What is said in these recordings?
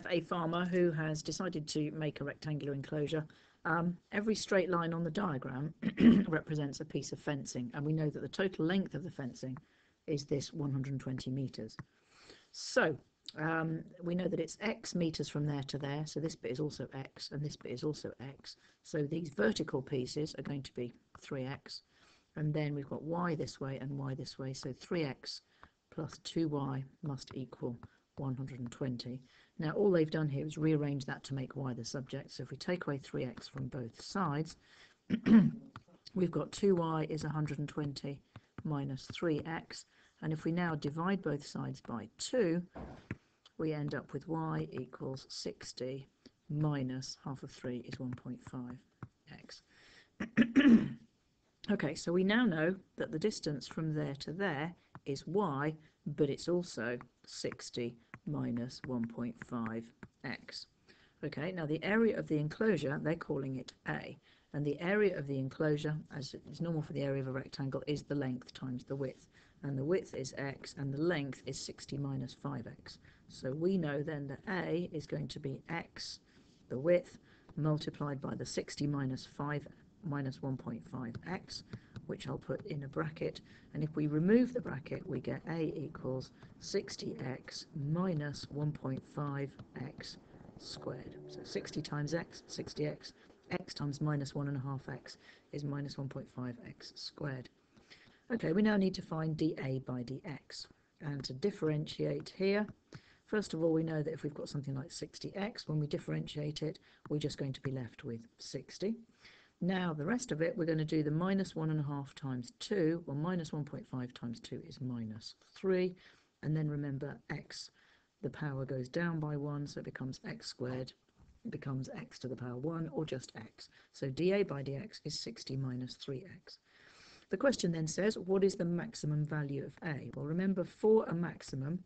a farmer who has decided to make a rectangular enclosure. Every straight line on the diagram represents a piece of fencing, and we know that the total length of the fencing is this 120 meters. So we know that it's x meters from there to there, so this bit is also x and this bit is also x. So these vertical pieces are going to be 3x, and then we've got y this way and y this way, so 3x plus 2y must equal 120. Now all they've done here is rearrange that to make y the subject. So if we take away 3x from both sides, we've got 2y is 120 minus 3x, and if we now divide both sides by 2, we end up with y equals 60 minus half of 3 is 1.5x. Okay, so we now know that the distance from there to there is y, but it's also 60 minus 1.5x. Okay, now the area of the enclosure, they're calling it A, and the area of the enclosure, as is normal for the area of a rectangle, is the length times the width, and the width is x and the length is 60 minus 5x. So we know then that A is going to be x, the width, multiplied by the 60 minus 1.5x, which I'll put in a bracket, and if we remove the bracket we get A equals 60x minus 1.5x squared. So 60 times x, 60x, x times minus 1.5x is minus 1.5x squared. Okay, we now need to find dA by dx, and to differentiate here, first of all we know that if we've got something like 60x, when we differentiate it we're just going to be left with 60. Now the rest of it we're going to do the minus 1.5 times 2, well minus 1.5 times 2 is minus 3, and then remember x, the power goes down by 1, so it becomes x squared, it becomes x to the power 1, or just x. So dA by dx is 60 minus 3x. The question then says, what is the maximum value of A? Well, remember, for a maximum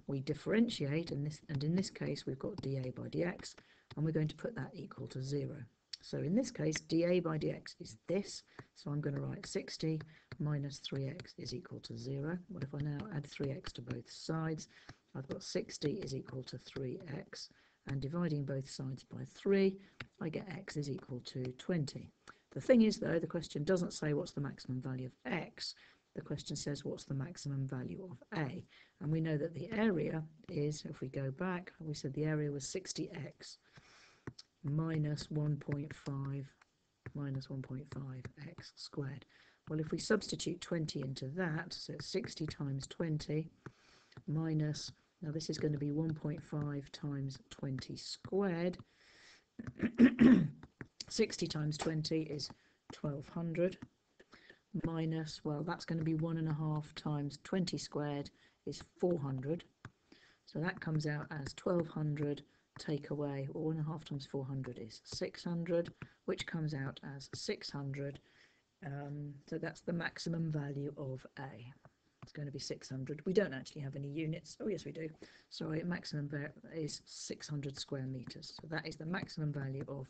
we differentiate, and in this case we've got dA by dx, and we're going to put that equal to 0. So in this case dA by dx is this, so I'm going to write 60 minus 3x is equal to 0. What if I now add 3x to both sides? I've got 60 is equal to 3x, and dividing both sides by 3 I get x is equal to 20. The thing is though, the question doesn't say what's the maximum value of x, the question says what's the maximum value of A, and we know that the area is, if we go back, we said the area was 60x minus 1.5x squared. Well, if we substitute 20 into that, so it's 60 times 20 minus, now this is going to be 1.5 times 20 squared. 60 times 20 is 1200 minus, well that's going to be 1.5 times 20 squared is 400, so that comes out as 1200 take away, or 1.5 times 400 is 600, which comes out as 600, so that's the maximum value of A. It's going to be 600. We don't actually have any units. Oh yes we do. Sorry, maximum is 600 square meters. So that is the maximum value of